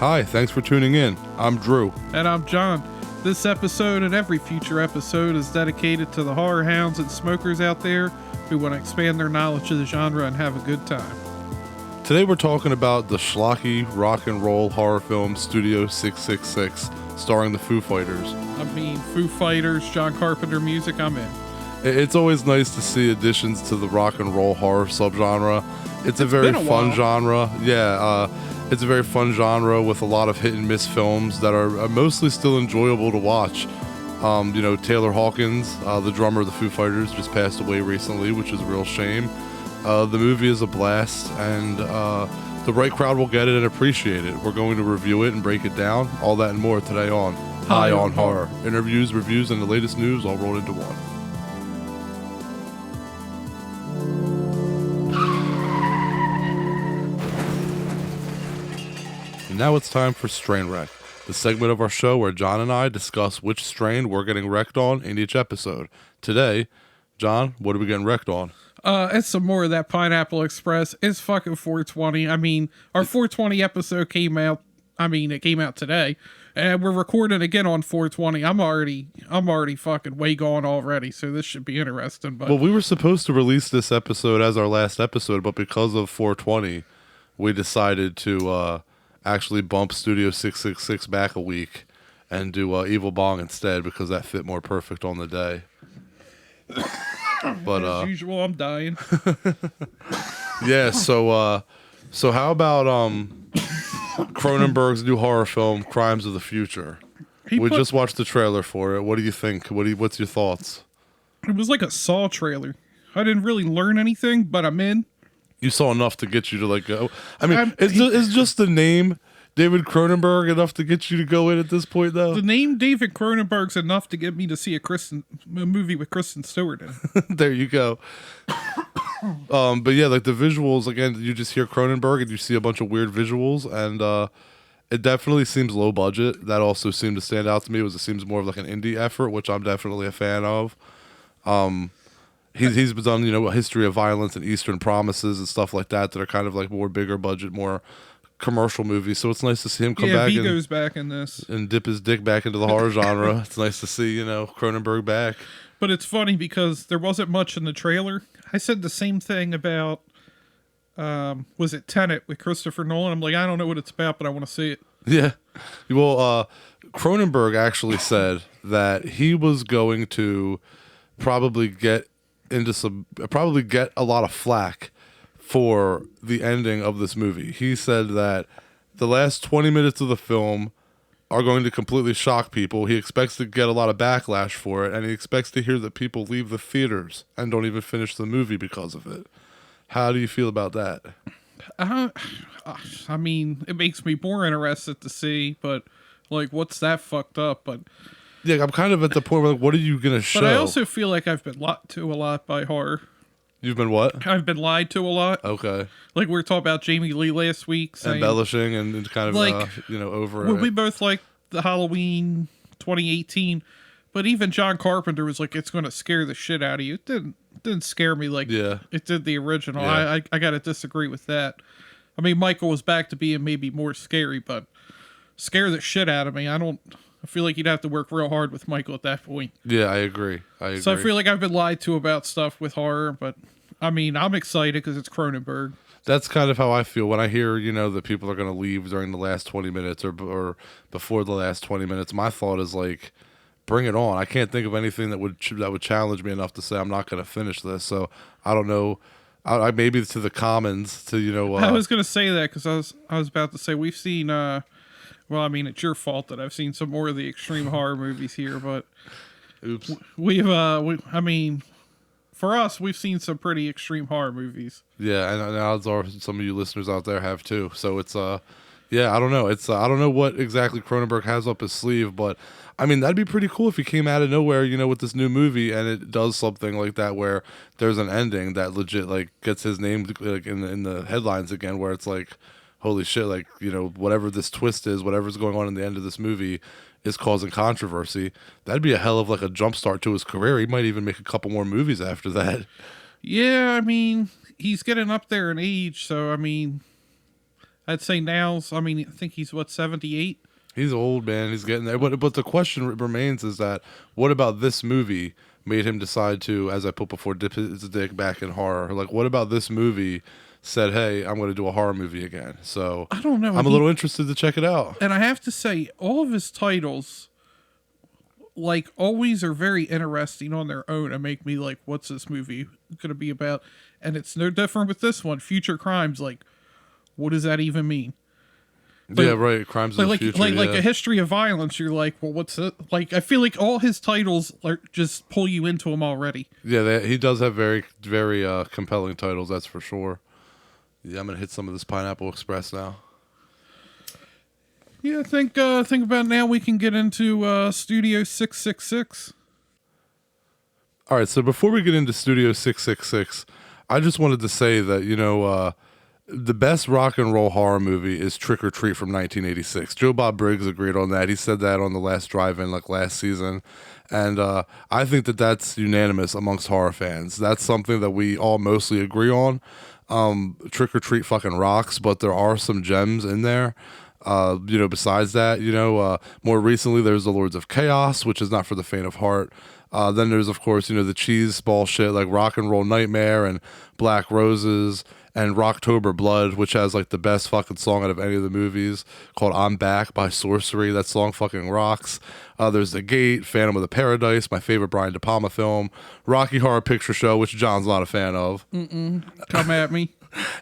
Hi, thanks for tuning in. I'm Drew. And I'm John. This episode and every future episode is dedicated to the horror hounds and smokers out there who want to expand their knowledge of the genre and have a good time. Today we're talking about the schlocky rock and roll horror film Studio 666, starring the Foo Fighters. Foo Fighters, John Carpenter music, I'm in. It's always nice to see additions to the rock and roll horror subgenre. It's a very fun genre. It's a very fun genre with a lot of hit and miss films that are mostly still enjoyable to watch. Taylor Hawkins, the drummer of the Foo Fighters, just passed away recently, which is a real shame. The movie is a blast, and the right crowd will get it and appreciate it. We're going to review it and break it down. All that and more today on High on Horror. Interviews, reviews, and the latest news all rolled into one. Now it's time for Strain Wreck, the segment of our show where John and I discuss which strain we're getting wrecked on in each episode. Today, John, what are we getting wrecked on? It's some more of that Pineapple Express. It's fucking 420. Our 420 episode came out. It came out today, and we're recording again on 420. I'm already fucking way gone already, so this should be interesting. But well, we were supposed to release this episode as our last episode, but because of 420, we decided to actually bump Studio 666 back a week and do Evil Bong instead because that fit more perfect on the day. But as usual, I'm dying. Yeah, so how about Cronenberg's new horror film Crimes of the Future? We just watched the trailer for it. What do you think? What's your thoughts? It was like a Saw trailer. I didn't really learn anything, but I'm in. You saw enough to get you to go. Is just the name David Cronenberg enough to get you to go in at this point, though? The name David Cronenberg's enough to get me to see a movie with Kristen Stewart in it. There you go. But yeah, like the visuals, again, you just hear Cronenberg and you see a bunch of weird visuals, and it definitely seems low budget. That also seemed to stand out to me. It seems more of like an indie effort, which I'm definitely a fan of. He's done, a history of violence and Eastern Promises and stuff like that are kind of like more bigger budget, more commercial movies. So it's nice to see him come back. Vigo's back in this and dip his dick back into the horror genre. It's nice to see, Cronenberg back. But it's funny because there wasn't much in the trailer. I said the same thing about, was it Tenet with Christopher Nolan? I'm like, I don't know what it's about, but I want to see it. Yeah. Well, Cronenberg actually said that he was going to probably get a lot of flack for the ending of this movie. He said that the last 20 minutes of the film are going to completely shock people. He expects to get a lot of backlash for it, and he expects to hear that people leave the theaters and don't even finish the movie because of it. How do you feel about that? It makes me more interested to see, but what's that fucked up? But yeah, I'm kind of at the point where, what are you going to show? But I also feel like I've been lied to a lot by horror. You've been what? I've been lied to a lot. Okay. Like we were talking about Jamie Lee last week. Saying, embellishing and kind of, over it. We both like the Halloween 2018, but even John Carpenter was like, it's going to scare the shit out of you. It didn't scare me like it did the original. Yeah. I got to disagree with that. Michael was back to being maybe more scary, but scare the shit out of me. I feel like you'd have to work real hard with Michael at that point. Yeah, I agree. So I feel like I've been lied to about stuff with horror, but I'm excited because it's Cronenberg. That's kind of how I feel when I hear, that people are going to leave during the last 20 minutes or before the last 20 minutes. My thought is bring it on. I can't think of anything that would challenge me enough to say I'm not going to finish this. So I don't know. I maybe to the commons to I was going to say that because I was about to say we've seen. It's your fault that I've seen some more of the extreme horror movies here, but oops. For us, we've seen some pretty extreme horror movies. Yeah, and odds are some of you listeners out there have too. So it's I don't know. It's I don't know what exactly Cronenberg has up his sleeve, but that'd be pretty cool if he came out of nowhere, with this new movie and it does something like that where there's an ending that legit gets his name in the headlines again, where it's holy shit, whatever this twist is, whatever's going on in the end of this movie is causing controversy. That'd be a hell of a jump start to his career. He might even make a couple more movies after that. Yeah, he's getting up there in age, so I'd say now's, I mean, I think he's, what, 78? He's old, man. He's getting there. But the question remains is that what about this movie made him decide to, as I put before, dip his dick back in horror? Like, what about this movie said, hey, I'm going to do a horror movie again? So I don't know. I'm a little interested to check it out. And I have to say, all of his titles, like, always are very interesting on their own and make me like, what's this movie going to be about? And it's no different with this one, Future Crimes. Like, what does that even mean? But, yeah, right. Crimes of the future. Like A History of Violence. You're like, well, what's it? Like, I feel like all his titles just pull you into them already. Yeah, he does have very, very compelling titles. That's for sure. Yeah, I'm gonna hit some of this Pineapple Express now. Yeah, think about now. We can get into Studio 666. All right, so before we get into Studio 666, I just wanted to say that the best rock and roll horror movie is Trick or Treat from 1986. Joe Bob Briggs agreed on that. He said that on the last drive-in, like last season. And I think that that's unanimous amongst horror fans. That's something that we all mostly agree on. Trick or Treat fucking rocks, but there are some gems in there. Besides that, more recently there's The Lords of Chaos, which is not for the faint of heart. Then there's, of course, the cheese ball shit like Rock and Roll Nightmare and Black Roses and Rocktober Blood, which has like the best fucking song out of any of the movies, called I'm Back by Sorcery. That song fucking rocks. There's The Gate, Phantom of the Paradise, my favorite Brian De Palma film, Rocky Horror Picture Show, which John's not a fan of. Come at me.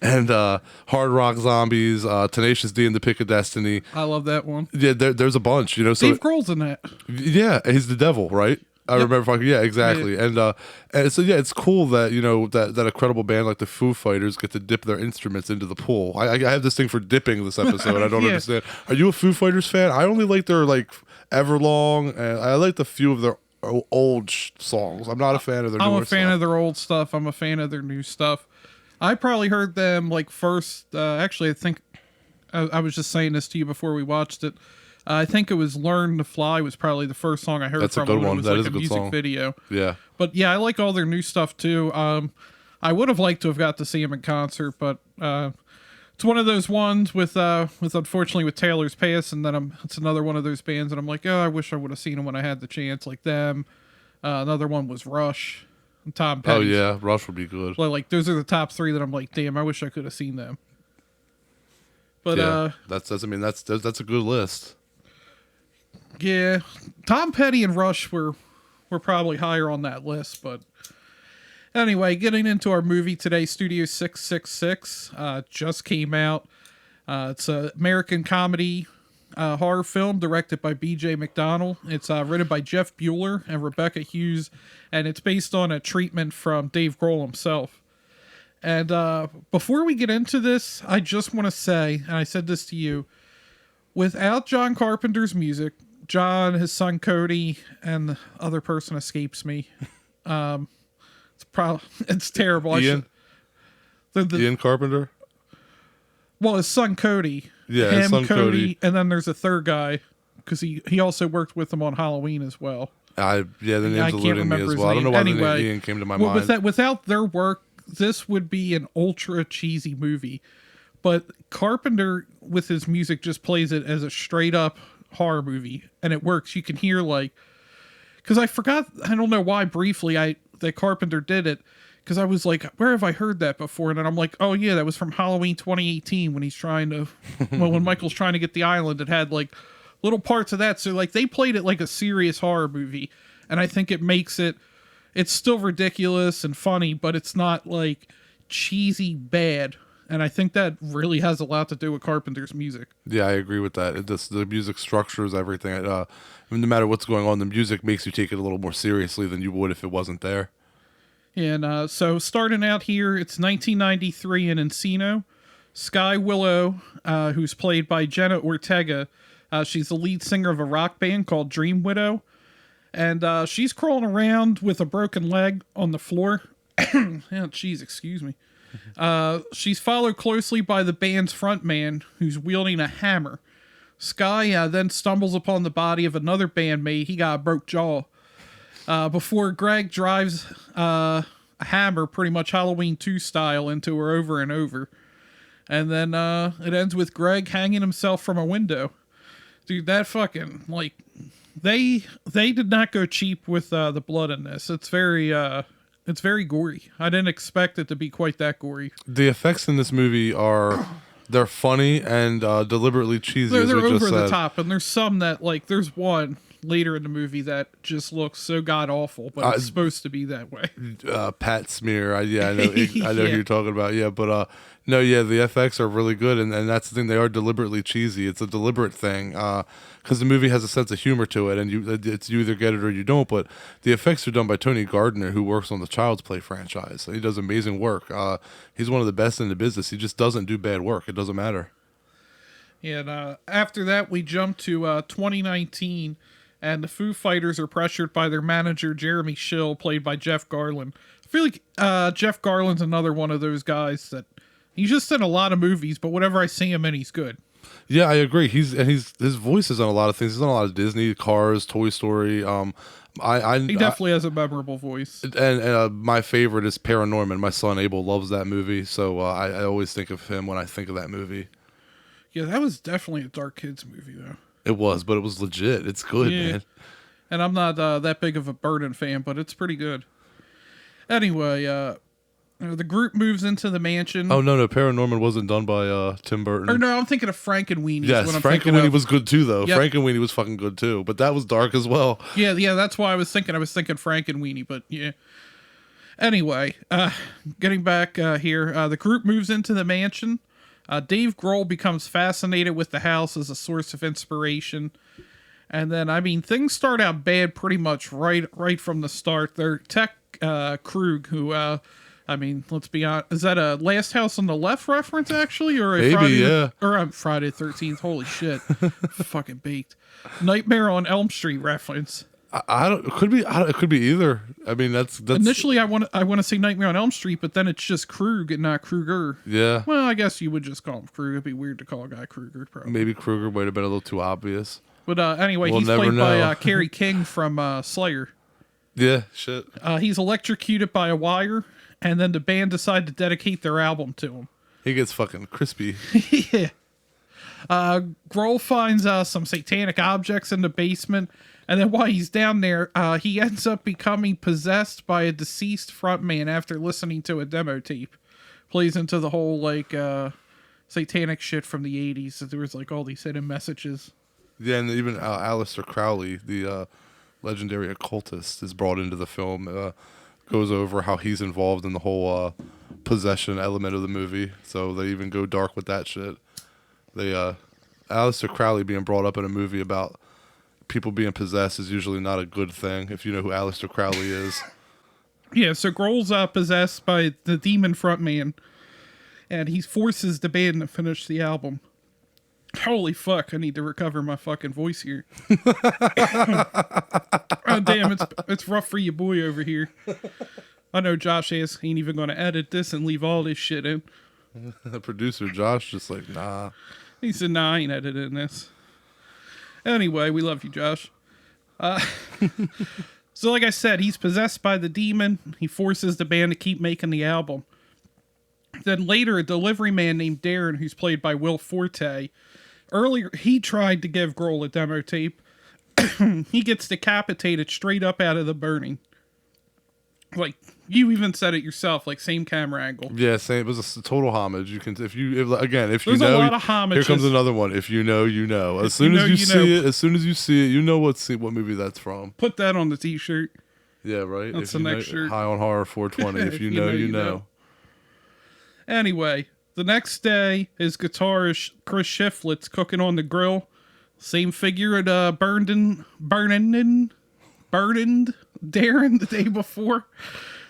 And Hard Rock Zombies, Tenacious D and the Pick of Destiny. I love that one. Yeah, there's a bunch, So Dave Grohl's in that. Yeah, he's the devil, right? I remember fucking, yeah, exactly. Yeah. And so, yeah, it's cool that, that a credible band like the Foo Fighters get to dip their instruments into the pool. I have this thing for dipping this episode. I don't understand. Are you a Foo Fighters fan? I only like their, Everlong, and I like the few of their old songs. I'm not a fan of their newer stuff. I'm a fan of their old stuff. I'm a fan of their new stuff. I probably heard them, first, actually, I think, I was just saying this to you before we watched it. I think it was Learn to Fly was probably the first song I heard That's from a good them. one. It was that like is a good music song. video. Yeah. But yeah, I like all their new stuff too. I would have liked to have got to see him in concert, but it's one of those ones with unfortunately with Taylor's pass, and then it's another one of those bands and I'm like, oh, I wish I would have seen him when I had the chance, like them. Another one was Rush and Tom Petty. Oh yeah, Rush would be good. Like those are the top three that I'm like, damn, I wish I could have seen them. But yeah, that's a good list. Yeah, Tom Petty and Rush were probably higher on that list, but anyway, getting into our movie today, Studio 666 just came out. It's an American comedy horror film directed by B.J. McDonnell. It's written by Jeff Bueller and Rebecca Hughes, and it's based on a treatment from Dave Grohl himself. And before we get into this, I just want to say, and I said this to you, without John Carpenter's music, John, his son Cody, and the other person escapes me. It's terrible. Ian? Ian Carpenter? Well, his son Cody. Yeah, his son Cody. And then there's a third guy, because he also worked with him on Halloween as well. The name's eluding me as well. I don't know why the name Ian came to my mind. Without their work, this would be an ultra cheesy movie. But Carpenter, with his music, just plays it as a straight up horror movie, and it works. You can hear because I forgot, I don't know why briefly that Carpenter did it, because I was like, where have I heard that before? And then I'm like, oh yeah, that was from Halloween 2018 when he's trying to when Michael's trying to get the island. It had little parts of that, so they played it like a serious horror movie, and I think it makes it's still ridiculous and funny, but it's not cheesy bad. And I think that really has a lot to do with Carpenter's music. Yeah, I agree with that. The music structures everything. No matter what's going on, the music makes you take it a little more seriously than you would if it wasn't there. And so starting out here, it's 1993 in Encino. Sky Willow, who's played by Jenna Ortega, she's the lead singer of a rock band called Dream Widow. And she's crawling around with a broken leg on the floor. Jeez, excuse me. She's followed closely by the band's frontman, who's wielding a hammer. Sky then stumbles upon the body of another bandmate. He got a broke jaw. Before Greg drives a hammer, pretty much Halloween 2 style, into her over and over. And then it ends with Greg hanging himself from a window. Dude, that fucking, like, they did not go cheap with the blood in this. It's very gory. I didn't expect it to be quite that gory. The effects in this movie they're funny and deliberately cheesy. They're over the top, and there's some that, like, there's one later in the movie that just looks so god awful, but it's supposed to be that way. Pat Smear, I know who you're talking about. Yeah, but no, yeah, the effects are really good, and that's the thing. They are deliberately cheesy. It's a deliberate thing because the movie has a sense of humor to it, and you either get it or you don't. But the effects are done by Tony Gardner, who works on the Child's Play franchise. He does amazing work. He's one of the best in the business. He just doesn't do bad work. It doesn't matter. Yeah, and after that, we jump to 2019. And the Foo Fighters are pressured by their manager, Jeremy Schill, played by Jeff Garlin. I feel like Jeff Garlin's another one of those guys that he's just in a lot of movies, but whenever I see him in, he's good. Yeah, I agree. His voice is on a lot of things. He's on a lot of Disney, Cars, Toy Story. He definitely has a memorable voice. And my favorite is Paranorman. My son Abel loves that movie, so I always think of him when I think of that movie. Yeah, that was definitely a dark kids movie, though. It was, but it was legit. It's good, man. And I'm not that big of a Burden fan, but it's pretty good. Anyway, the group moves into the mansion. Oh, no, Paranorman wasn't done by Tim Burton. Or no, I'm thinking of Frankenweenie. Yes, Frankenweenie was good too, though. Yep. Frankenweenie was fucking good too, but that was dark as well. Yeah, that's why I was thinking Frankenweenie, but yeah. Anyway, getting back here, the group moves into the mansion. Dave Grohl becomes fascinated with the house as a source of inspiration. And then, I mean, things start out bad pretty much right from the start. Their tech, Krug, who, I mean, let's be honest, is that a Last House on the Left reference, actually? Or a Maybe, Friday the 13th, holy shit. Fucking baked. Nightmare on Elm Street reference. It could be either. I mean, that's initially I want to say Nightmare on Elm Street, but then it's just Krug and not Kruger. Yeah. Well, I guess you would just call him Krug. It'd be weird to call a guy Kruger, probably. Maybe Kruger might have been a little too obvious. But anyway, he's played by Kerry King from Slayer. Yeah, shit. He's electrocuted by a wire, and then the band decide to dedicate their album to him. He gets fucking crispy. Yeah. Grohl finds some satanic objects in the basement. And then while he's down there, he ends up becoming possessed by a deceased frontman after listening to a demo tape. Plays into the whole, like, satanic shit from the 80s. So there was, like, all these hidden messages. Yeah, and even Aleister Crowley, the legendary occultist, is brought into the film. Goes over how he's involved in the whole possession element of the movie. So they even go dark with that shit. Aleister Crowley being brought up in a movie about people being possessed is usually not a good thing, if you know who Aleister Crowley is. Yeah, so Grohl's possessed by the demon frontman, and he forces the band to finish the album. Holy fuck, I need to recover my fucking voice here. Oh, damn, it's rough for you boy over here. I know Josh ain't even going to edit this and leave all this shit in. The producer, Josh, just like, nah. He said, nah, I ain't editing this. Anyway, we love you, Josh. So like I said, he's possessed by the demon. He forces the band to keep making the album. Then later, a delivery man named Darren, who's played by Will Forte, earlier he tried to give Grohl a demo tape. He gets decapitated straight up out of the burning. Like, you even said it yourself, like, same camera angle. Yeah, same. It was a total homage. You can, if you know, there's a lot of homages. Here comes another one. If you know, you know. As soon as you see it, you know what movie that's from. Put that on the t-shirt. Yeah, right. That's the next shirt. High on Horror 420. If you know, you know. Anyway, the next day, his guitarist Chris Shiflett's cooking on the grill. Same figure at burned Darren the day before.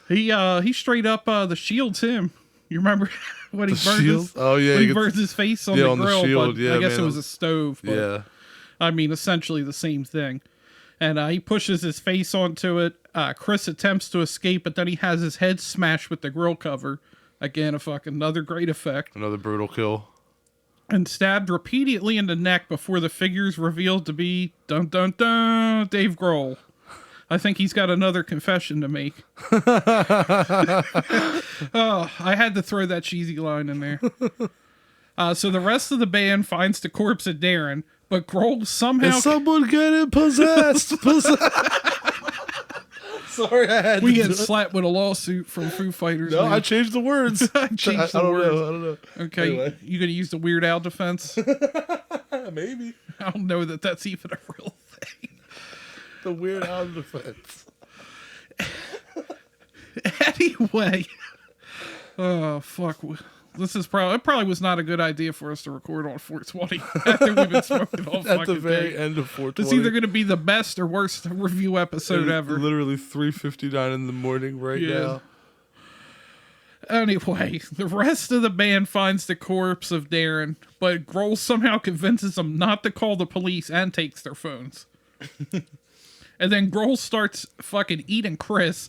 He straight up the shields him. You remember when he burned his face on the grill? The shield. But I guess it was a stove. But, yeah. I mean, essentially the same thing. And he pushes his face onto it. Chris attempts to escape, but then he has his head smashed with the grill cover. Again, another great effect. Another brutal kill. And stabbed repeatedly in the neck before the figure's revealed to be dun dun dun Dave Grohl. I think he's got another confession to make. Oh, I had to throw that cheesy line in there. So the rest of the band finds the corpse of Darren, but Grohl somehow... Is someone getting possessed? Sorry, I had we get slapped with a lawsuit from Foo Fighters. No, man. I changed the words. I changed the words. I don't know. Okay, anyway. You gonna use the Weird Al defense? Maybe. I don't know that that's even a real thing. The Weird Al defense. Anyway. Oh, fuck. This is probably was not a good idea for us to record on 420 after we've been smoking all fucking at the very day. End of 420. It's either going to be the best or worst review episode ever. Literally 3:59 in the morning now. Anyway, the rest of the band finds the corpse of Darren, but Grohl somehow convinces them not to call the police and takes their phones. And then Grohl starts fucking eating Chris.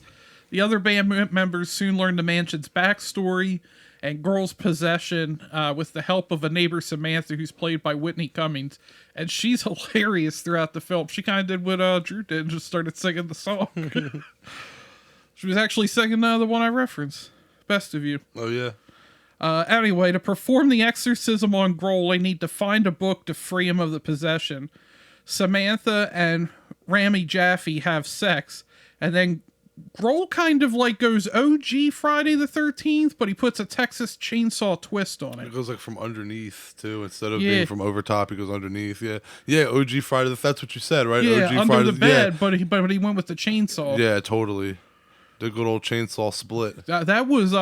The other band members soon learn the mansion's backstory and Grohl's possession with the help of a neighbor, Samantha, who's played by Whitney Cummings. And she's hilarious throughout the film. She kind of did what Drew did and just started singing the song. She was actually singing the one I referenced, Best of You. Oh, yeah. Anyway, to perform the exorcism on Grohl, they need to find a book to free him of the possession. Samantha and Rami Jaffe have sex, and then Grohl kind of like goes OG Friday the 13th, but he puts a Texas Chainsaw twist on it. It goes like from underneath too, instead of being from over top. He goes underneath. Yeah. OG Friday. That's what you said, right? Yeah, OG under Friday, the bed, but he went with the chainsaw. Yeah, totally. The good old chainsaw split. That was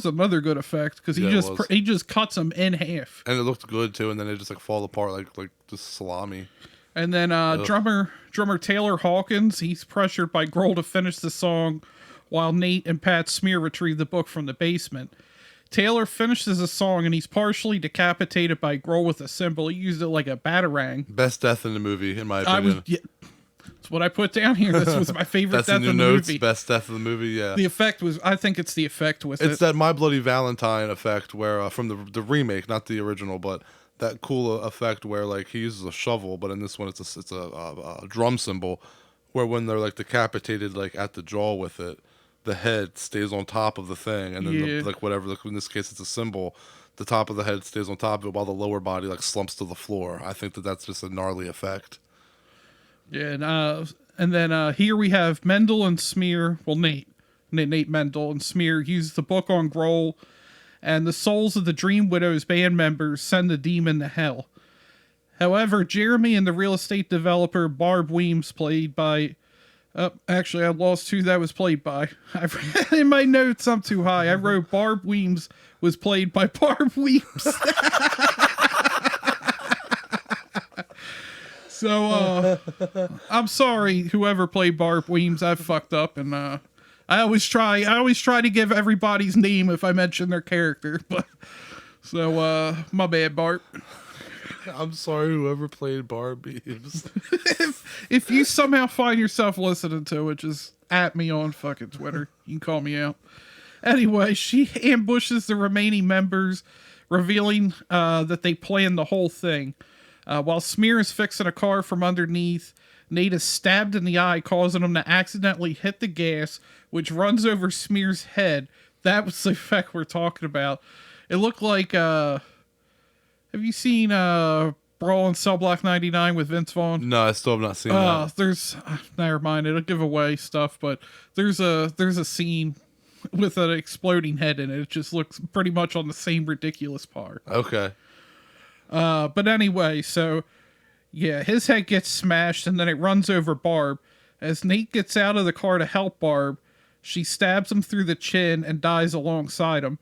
another good effect because he just cuts him in half, and it looked good too. And then it just like fall apart like just salami. And then drummer Taylor Hawkins, he's pressured by Grohl to finish the song while Nate and Pat Smear retrieve the book from the basement. Taylor finishes the song and he's partially decapitated by Grohl with a cymbal. He used it like a batarang. Best death in the movie, in my opinion. That's what I put down here. This was my favorite death in the movie. Best death of the movie, yeah. The effect was, I think it's the effect with it. It's that My Bloody Valentine effect where, from the remake, not the original, but that cool effect where like he uses a shovel, but in this one it's a drum cymbal, where when they're like decapitated like at the jaw with it, the head stays on top of the thing, and then in this case it's a cymbal, the top of the head stays on top of it while the lower body like slumps to the floor. I think that's just a gnarly effect. Yeah, and then here we have Mendel and Smear. Well, Nate Mendel and Smear use the book on Grohl, and the souls of the Dream Widows band members send the demon to hell. However, Jeremy and the real estate developer Barb Weems, played by... actually, I lost who that was played by. In my notes, I'm too high. I wrote Barb Weems was played by Barb Weems. So, I'm sorry, whoever played Barb Weems. I fucked up, and I always try to give everybody's name if I mention their character, but so my bad, Bart. I'm sorry, whoever played Barb Weems. if you somehow find yourself listening to it, just at me on fucking Twitter. You can call me out. Anyway, she ambushes the remaining members, revealing that they planned the whole thing. While Smear is fixing a car from underneath, Nate is stabbed in the eye, causing him to accidentally hit the gas, which runs over Smear's head. That was the effect we're talking about. It looked like, have you seen Brawl in Cell Block 99 with Vince Vaughn? No, I still have not seen that. There's, never mind, it'll give away stuff, but there's a scene with an exploding head in it. It just looks pretty much on the same ridiculous part. Okay. But anyway, so... yeah, his head gets smashed and then it runs over Barb. As Nate gets out of the car to help Barb, she stabs him through the chin and dies alongside him.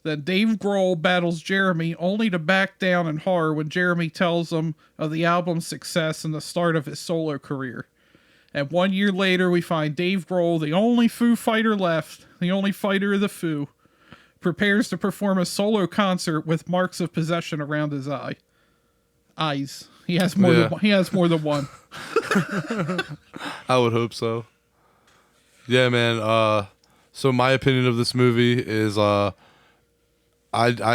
Then Dave Grohl battles Jeremy, only to back down in horror when Jeremy tells him of the album's success and the start of his solo career. And 1 year later, we find Dave Grohl, the only Foo Fighter left, the only fighter of the Foo, prepares to perform a solo concert with marks of possession around his eyes. He has more than one. He has more than one. I would hope so. Yeah, man. So my opinion of this movie is I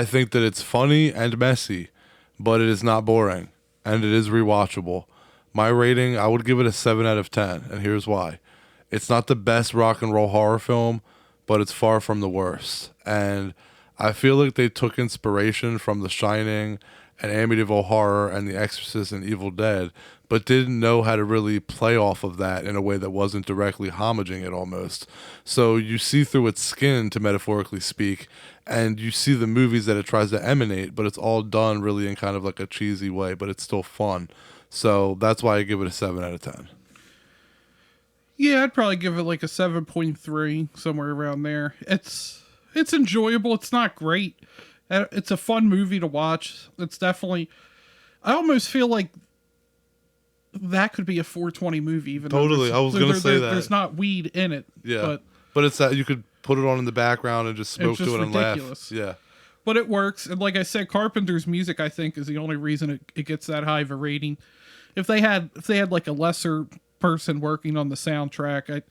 think that it's funny and messy, but it is not boring, and it is rewatchable. My rating, I would give it a 7 out of 10, and here's why. It's not the best rock and roll horror film, but it's far from the worst. And I feel like they took inspiration from The Shining and Amityville Horror and The Exorcist and Evil Dead, but didn't know how to really play off of that in a way that wasn't directly homaging it almost. So you see through its skin, to metaphorically speak, and you see the movies that it tries to emanate, but it's all done really in kind of like a cheesy way, but it's still fun. So that's why I give it a 7 out of 10. Yeah, I'd probably give it like a 7.3, somewhere around there. It's enjoyable. It's not great. It's a fun movie to watch. It's definitely... I almost feel like that could be a 420 movie. Even totally, I was going to say that. There's not weed in it. Yeah, but it's that you could put it on in the background and just smoke to it and laugh. Yeah. But it works. And like I said, Carpenter's music, I think, is the only reason it gets that high of a rating. If they had like a lesser person working on the soundtrack,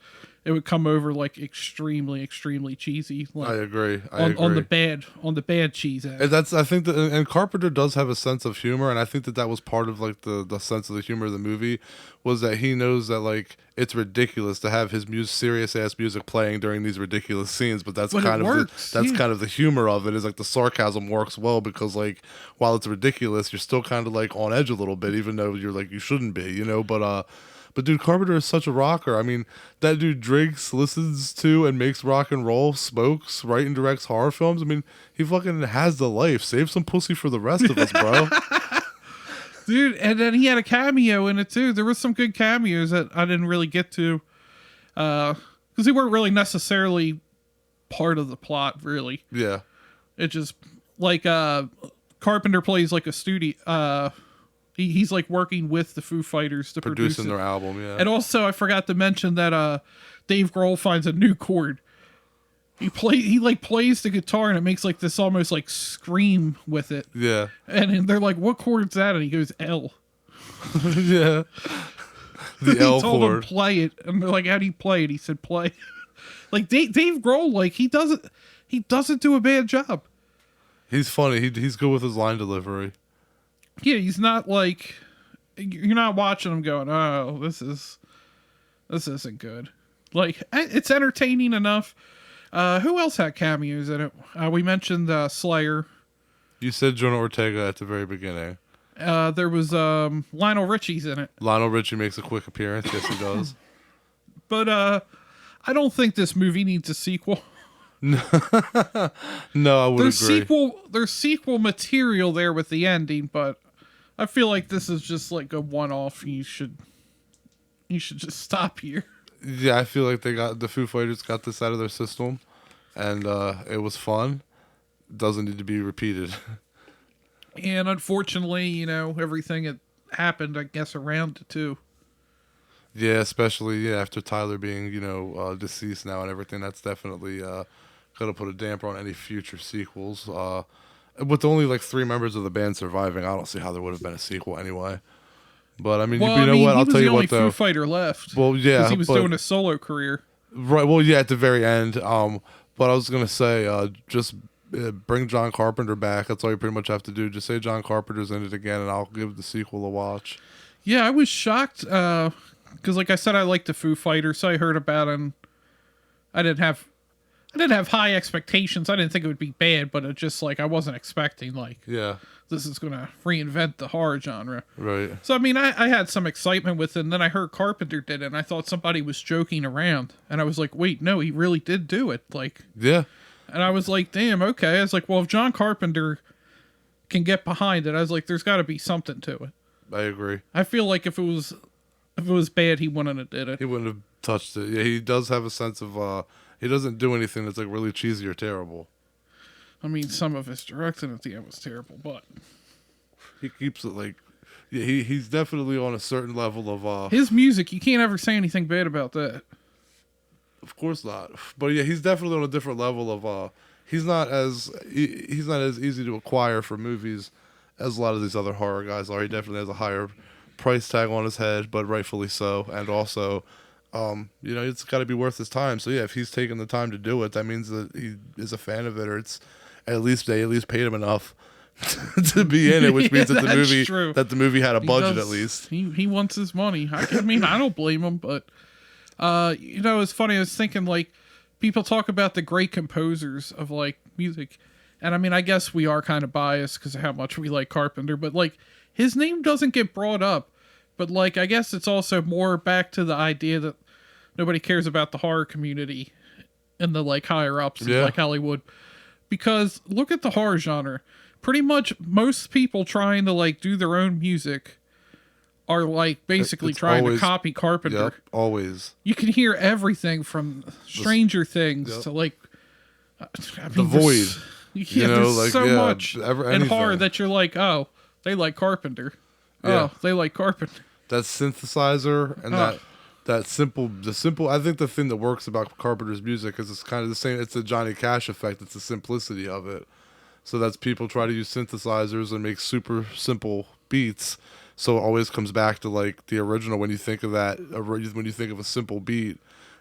it would come over like extremely, extremely cheesy. Like, I agree. On the bad cheese. And I think that, and Carpenter does have a sense of humor, and I think that was part of like the sense of the humor of the movie, was that he knows that like it's ridiculous to have his serious ass music playing during these ridiculous scenes, but that's kind of the humor of it, is like the sarcasm works well, because like while it's ridiculous, you're still kind of like on edge a little bit, even though you're like you shouldn't be, But dude, Carpenter is such a rocker. I mean, that dude drinks, listens to, and makes rock and roll, smokes, writes and directs horror films. I mean, he fucking has the life. Save some pussy for the rest of us, bro. Dude, and then he had a cameo in it too. There was some good cameos that I didn't really get to, because they weren't really necessarily part of the plot, really. Yeah. It just, like, Carpenter plays like a studio... He's like working with the Foo Fighters to producing their album, yeah. And also, I forgot to mention that Dave Grohl finds a new chord. He plays the guitar, and it makes like this almost like scream with it. Yeah. And they're like, "What chord's that?" And he goes, "L." Yeah. The L chord. He told him play it, and they're like, "How do you play it?" He said, "Play." Like Dave Grohl, like he doesn't do a bad job. He's funny. He's good with his line delivery. Yeah, he's not like, you're not watching him going, "Oh, this isn't good." Like, it's entertaining enough. Who else had cameos in it? We mentioned Slayer. You said Jonah Ortega at the very beginning. There was Lionel Richie's in it. Lionel Richie makes a quick appearance. Yes, he does. But I don't think this movie needs a sequel. No, I would agree. There's sequel material there with the ending, but I feel like this is just like a one-off. You should just stop here. Yeah, I feel like the Foo Fighters got this out of their system, and it was fun. Doesn't need to be repeated. And unfortunately, everything that happened, I guess, around it too. Yeah, especially after Tyler being deceased now and everything. That's definitely gonna put a damper on any future sequels. With only like 3 members of the band surviving, I don't see how there would have been a sequel anyway. But I mean, what? I'll tell you what, though. Foo Fighter left. Well, yeah, because he was doing a solo career. Right. Well, yeah, at the very end. But I was gonna say, just bring John Carpenter back. That's all you pretty much have to do. Just say John Carpenter's in it again, and I'll give the sequel a watch. Yeah, I was shocked because, like I said, I liked the Foo Fighters, so I heard about it. I didn't have high expectations. I didn't think it would be bad, but it just like I wasn't expecting this is gonna reinvent the horror genre. Right. So I mean, I had some excitement with it, and then I heard Carpenter did it, and I thought somebody was joking around, and I was like, wait, no, he really did do it. Like, yeah. And I was like, damn, okay. I was like, well, if John Carpenter can get behind it, I was like, there's got to be something to it. I agree. I feel like if it was bad, he wouldn't have did it. He wouldn't have touched it. Yeah, he does have a sense of he doesn't do anything that's like really cheesy or terrible. I mean, some of his directing at the end was terrible, but he keeps it like, yeah, he's definitely on a certain level of his music. You can't ever say anything bad about that. Of course not. But yeah, he's definitely on a different level of he's not as easy to acquire for movies as a lot of these other horror guys are. He definitely has a higher price tag on his head, but rightfully so. And also, it's got to be worth his time. So yeah, if he's taking the time to do it, that means that he is a fan of it, or they at least paid him enough to be in it, which means that the movie had a budget at least. He wants his money. I mean, I don't blame him, but it's funny. I was thinking, like, people talk about the great composers of like music, And I mean, I guess we are kind of biased because of how much we like Carpenter, but like his name doesn't get brought up. But like, I guess it's also more back to the idea that nobody cares about the horror community and the like higher ups of like Hollywood. Because look at the horror genre. Pretty much most people trying to like do their own music are like basically trying to copy Carpenter. Yep, always. You can hear everything from Stranger Things to like I mean, The Void. Yeah, there's so much in horror that you're like, oh, they like Carpenter. Oh, they like Carpenter. That synthesizer and that simple. I think the thing that works about Carpenter's music is it's kind of the same. It's the Johnny Cash effect. It's the simplicity of it. So that's people try to use synthesizers and make super simple beats. So it always comes back to like the original when you think of that. When you think of a simple beat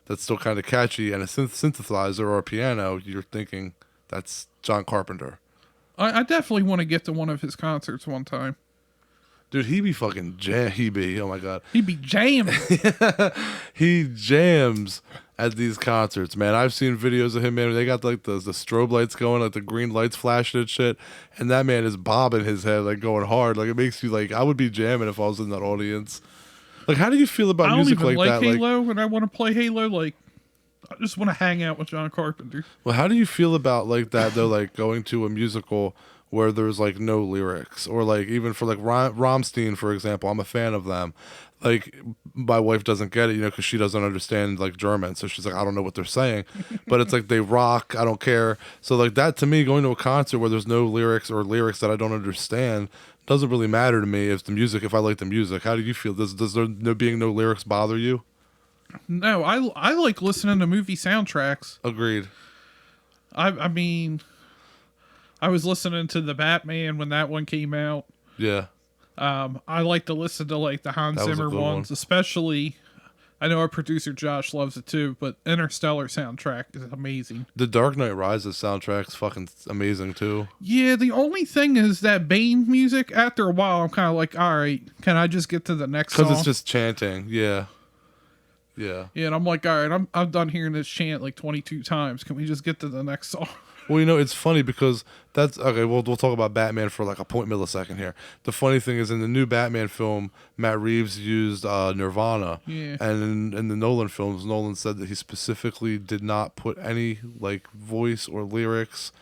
that's still kind of catchy and a synthesizer or a piano, you're thinking that's John Carpenter. I definitely want to get to one of his concerts one time. Dude, he be fucking oh my God. He be jamming. He jams at these concerts, man. I've seen videos of him, man. They got like the strobe lights going, like the green lights flashing and shit. And that man is bobbing his head, like going hard. Like it makes you like, I would be jamming if I was in that audience. Like, how do you feel about music like that? I don't even like Halo, and I want to play Halo. Like, I just want to hang out with John Carpenter. Well, how do you feel about like that though? Like going to a musical where there's like no lyrics, or like even for like Rammstein, for example. I'm a fan of them. Like my wife doesn't get it, because she doesn't understand like German, so she's like, I don't know what they're saying, but it's like they rock. I don't care. So like that to me, going to a concert where there's no lyrics or lyrics that I don't understand doesn't really matter to me. If I like the music, how do you feel? Does there being no lyrics bother you? No, I like listening to movie soundtracks. Agreed. I mean, I was listening to the Batman when that one came out. Yeah. I like to listen to like the Hans Zimmer ones, especially. I know our producer Josh loves it too, but Interstellar soundtrack is amazing. The Dark Knight Rises soundtrack's fucking amazing too. Yeah, the only thing is that Bane music, after a while, I'm kind of like, all right, can I just get to the next song? Because it's just chanting, yeah. Yeah, and I'm like, all right, I'm done hearing this chant like 22 times. Can we just get to the next song? Well, it's funny because that's okay. We'll talk about Batman for like a millisecond here. The funny thing is, in the new Batman film, Matt Reeves used Nirvana, and in the Nolan films, Nolan said that he specifically did not put any like voice or lyrics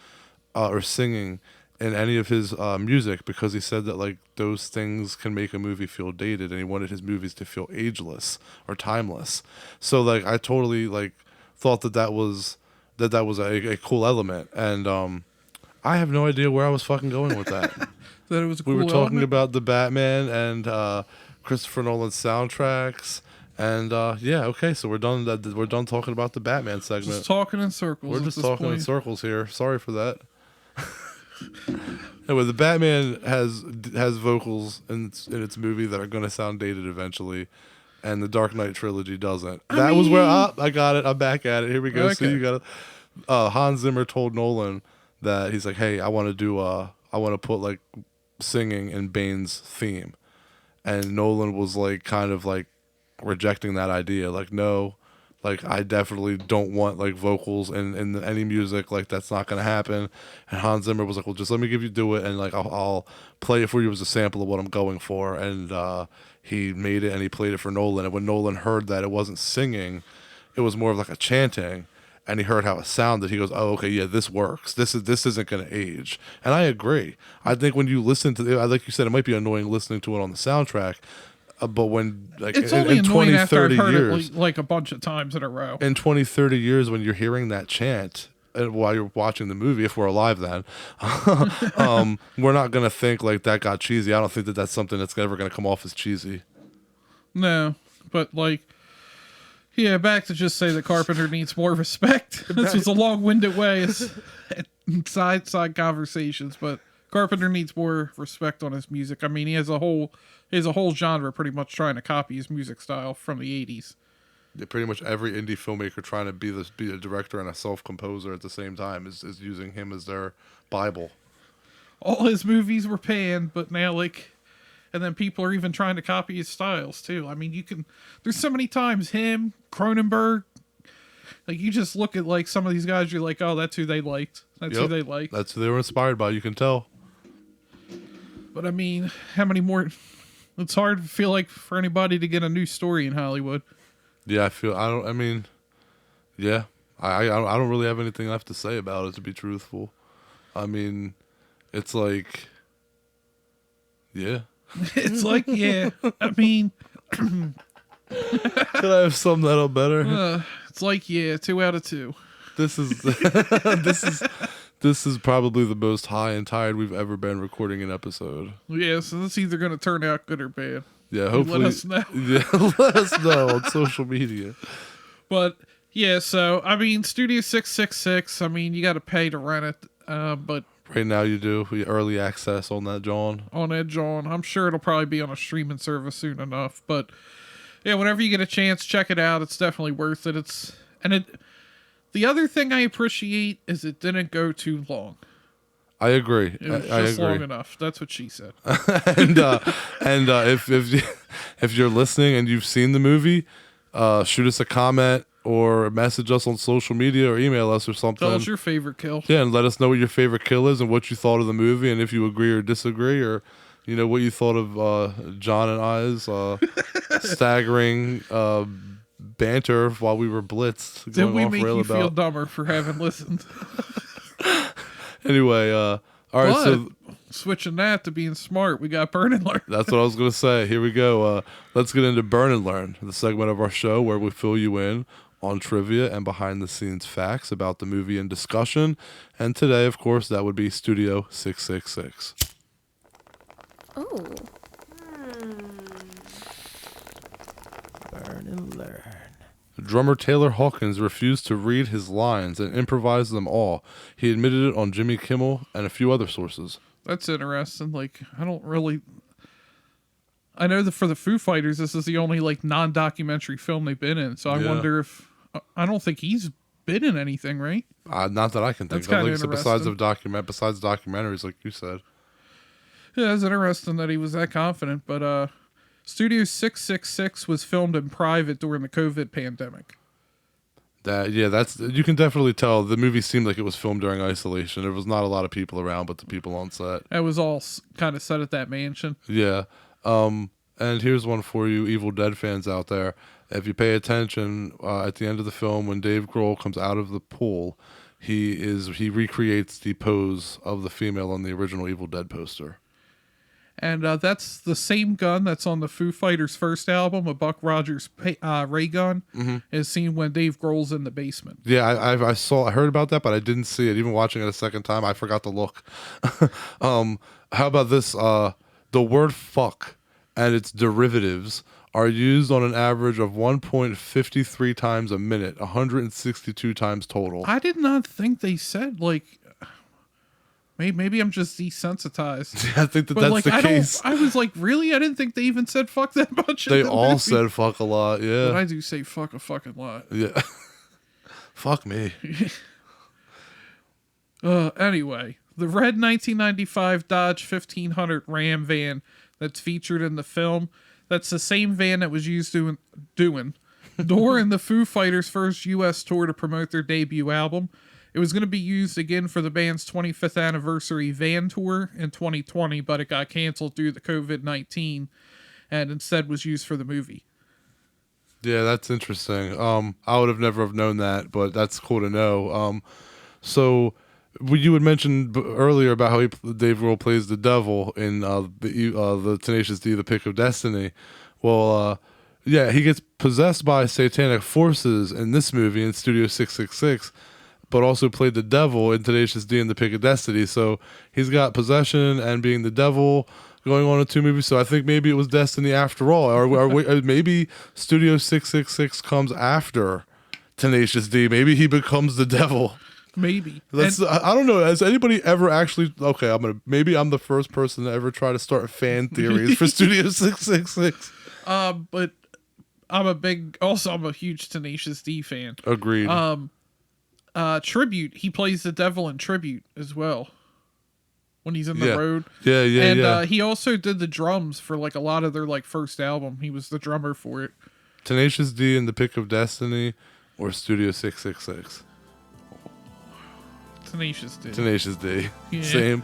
or singing in any of his music, because he said that like those things can make a movie feel dated, and he wanted his movies to feel ageless or timeless. So like I totally like thought that was a cool element, and I have no idea where I was fucking going with that. That it was a cool we were talking element? about the Batman and Christopher Nolan's soundtracks, and okay, so we're done. We're done talking about the Batman segment. Just talking in circles. We're just talking in circles here. Sorry for that. Anyway, the Batman has vocals in its movie that are going to sound dated eventually, and the Dark Knight trilogy doesn't. I got it. I'm back at it. Here we go. Okay. See, you got it. Hans Zimmer told Nolan that he's like, hey, I want to put like singing in Bane's theme, and Nolan was like kind of like rejecting that idea. Like, no. Like, I definitely don't want, like, vocals in any music. Like, that's not going to happen. And Hans Zimmer was like, well, just let me do it, and, like, I'll play it for you as a sample of what I'm going for. And he made it, and he played it for Nolan. And when Nolan heard that it wasn't singing, it was more of, like, a chanting, and he heard how it sounded, he goes, oh, okay, yeah, this works. This isn't going to age. And I agree. I think when you listen to it, like you said, it might be annoying listening to it on the soundtrack, but when like it's only in annoying 20, after 30 I've heard years, it like a bunch of times in a row. In 20, 30 years, when you're hearing that chant while you're watching the movie, if we're alive then, we're not going to think like that got cheesy. I don't think that's something that's ever going to come off as cheesy. No, but like, yeah, back to just say that Carpenter needs more respect. This was a long-winded way side conversations, but Carpenter needs more respect on his music. I mean, he has a whole genre pretty much trying to copy his music style from the 80s. Yeah, pretty much every indie filmmaker trying to be a director and a self-composer at the same time is using him as their Bible. All his movies were panned, but now and then people are even trying to copy his styles too. I mean, there's so many times him, Cronenberg, Like, you just look at, like, some of these guys, you're like, oh, that's who they liked. That's who they liked. That's who they were inspired by, you can tell. But, I mean, how many more... It's hard to feel like for anybody to get a new story in Hollywood. Yeah, I don't really have anything left to say about it, to be truthful. I mean, it's like, yeah. It's like, yeah. I mean... Could I have summed that up better? It's like, yeah, 2 out of 2. This is this is probably the most high and tired we've ever been recording an episode. Yeah, so that's either going to turn out good or bad. Yeah, hopefully. Let us know. Yeah, let us know on social media. But yeah, so I mean, Studio 666. I mean, you got to pay to rent it, but right now you do early access on that, John. I'm sure it'll probably be on a streaming service soon enough. But yeah, whenever you get a chance, check it out. It's definitely worth it. The other thing I appreciate is it didn't go too long. I agree. It was just long enough. That's what she said. and if you're listening and you've seen the movie, shoot us a comment or message us on social media or email us or something. Tell us your favorite kill. Yeah, and let us know what your favorite kill is and what you thought of the movie, and if you agree or disagree, or what you thought of John and I's staggering banter while we were blitzed. Did we make you feel dumber for having listened? Anyway, all right, so switching that to being smart, we got Burn and Learn. That's what I was going to say. Here we go. Let's get into Burn and Learn, the segment of our show where we fill you in on trivia and behind-the-scenes facts about the movie in discussion. And today, of course, that would be Studio 666. Oh. Burn and Learn. Drummer Taylor Hawkins refused to read his lines and improvised them all. He admitted it on Jimmy Kimmel and a few other sources. That's interesting. Like, I know that for the Foo Fighters, this is the only like non-documentary film they've been in. So I wonder if I don't think he's been in anything, right? Not that I can think of. Like, so besides documentaries, like you said. Yeah, it's interesting that he was that confident. But Studio 666 was filmed in private during the COVID pandemic. That's you can definitely tell the movie seemed like it was filmed during isolation. There was not a lot of people around, but the people on set. It was all kind of set at that mansion. Yeah. And here's one for you Evil Dead fans out there. If you pay attention, at the end of the film, when Dave Grohl comes out of the pool, he recreates the pose of the female on the original Evil Dead poster. And that's the same gun that's on the Foo Fighters' first album, a Buck Rogers ray gun, is seen when Dave Grohl's in the basement. Yeah, I heard about that, but I didn't see it. Even watching it a second time, I forgot to look. How about this? The word fuck and its derivatives are used on an average of 1.53 times a minute, 162 times total. I did not think they said, like... Maybe I'm just desensitized. Yeah, I think that's the case. I was like, really? I didn't think they even said fuck that much. They all said fuck a lot, yeah. But I do say fuck a fucking lot. Yeah. Fuck me. Anyway, the red 1995 Dodge 1500 Ram van that's featured in the film, that's the same van that was used during the Foo Fighters' first U.S. tour to promote their debut album. It was going to be used again for the band's 25th anniversary van tour in 2020, but it got canceled due to COVID-19 and instead was used for the movie. Yeah, that's interesting. I would have never have known that, but that's cool to know. So you had mentioned earlier about how Dave Grohl plays the devil in the Tenacious D, The Pick of Destiny. Well, yeah, he gets possessed by satanic forces in this movie in Studio 666, but also played the devil in Tenacious D and The Pick of Destiny. So he's got possession and being the devil going on in 2 movies. So I think maybe it was Destiny after all. Or maybe Studio 666 comes after Tenacious D. Maybe he becomes the devil. Maybe. I don't know. Has anybody ever actually... Okay, maybe I'm the first person to ever try to start fan theories for Studio 666. But I'm a huge Tenacious D fan. Agreed. Tribute, he plays the devil in Tribute as well when he's in the road. And he also did the drums for like a lot of their like first album. He was the drummer for it. Tenacious D and The Pick of Destiny Or Studio 666. Tenacious D. Tenacious D. Yeah. Same.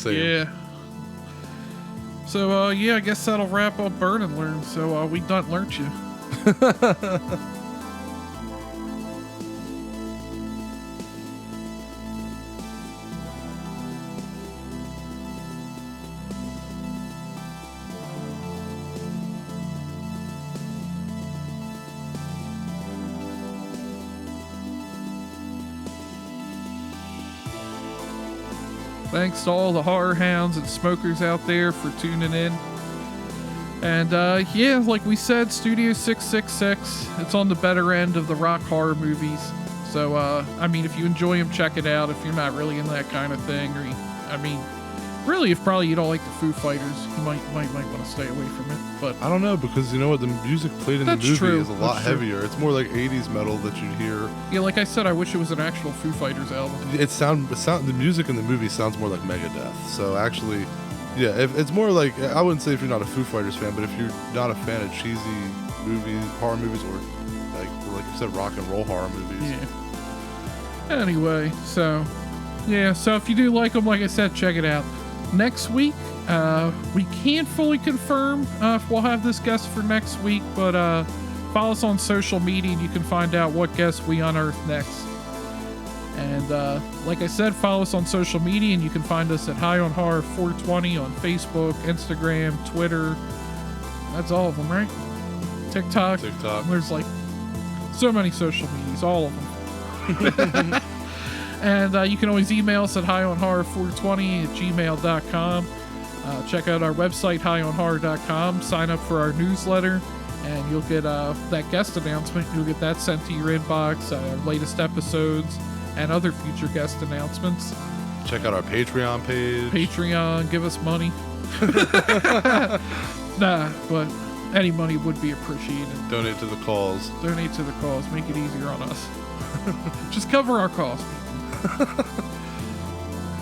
Yeah. So, yeah, I guess that'll wrap up Burn and Learn. So, we done learnt you. Thanks to all the horror hounds and smokers out there for tuning in. And yeah, like we said, Studio 666, it's on the better end of the rock horror movies. So, I mean, if you enjoy them, check it out. If you're not really in that kind of thing, or really, if probably you don't like the Foo Fighters, you might want to stay away from it. But I don't know, because you know what, the music played in the movie is a lot heavier. It's more like 80s metal that you'd hear. Yeah, like I said, I wish it was an actual Foo Fighters album. The music in the movie sounds more like Megadeth. So actually, yeah, it's more like, I wouldn't say if you're not a Foo Fighters fan, but if you're not a fan of cheesy movies, horror movies, or like you said, rock and roll horror movies. Yeah. Anyway, so yeah, so if you do like them, like I said, check it out. Next week, we can't fully confirm if we'll have this guest for next week, but follow us on social media and you can find out what guests we unearth next. And like I said, follow us on social media and you can find us at High on Horror 420 on Facebook, Instagram, Twitter. That's all of them, right? TikTok. There's like so many social medias, all of them. And you can always email us at highonhorror420@gmail.com. Check out our website, highonhorror.com. Sign up for our newsletter, and you'll get that guest announcement. You'll get that sent to your inbox, our latest episodes, and other future guest announcements. Check out our Patreon page. Patreon, give us money. Nah, but any money would be appreciated. Donate to the cause. Donate to the cause. Make it easier on us. Just cover our costs.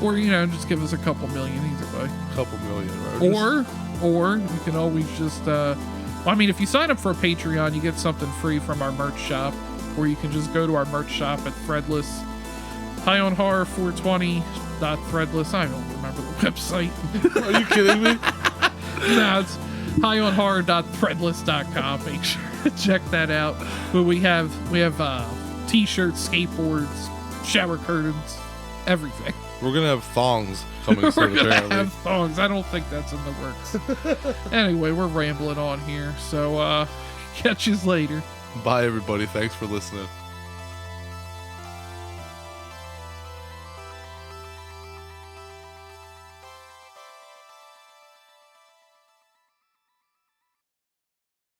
Or, just give us a couple million either way. Couple million, right? Or you can always just, if you sign up for a Patreon, you get something free from our merch shop, or you can just go to our merch shop at Threadless, highonhorror420.threadless. I don't remember the website. Are you kidding me? No, it's highonhorror.threadless.com. Make sure to check that out. But we have t-shirts, skateboards, shower curtains, everything. We're gonna have thongs coming soon. We're gonna have thongs. I don't think that's in the works. Anyway, we're rambling on here, so catch you later. Bye, everybody. Thanks for listening.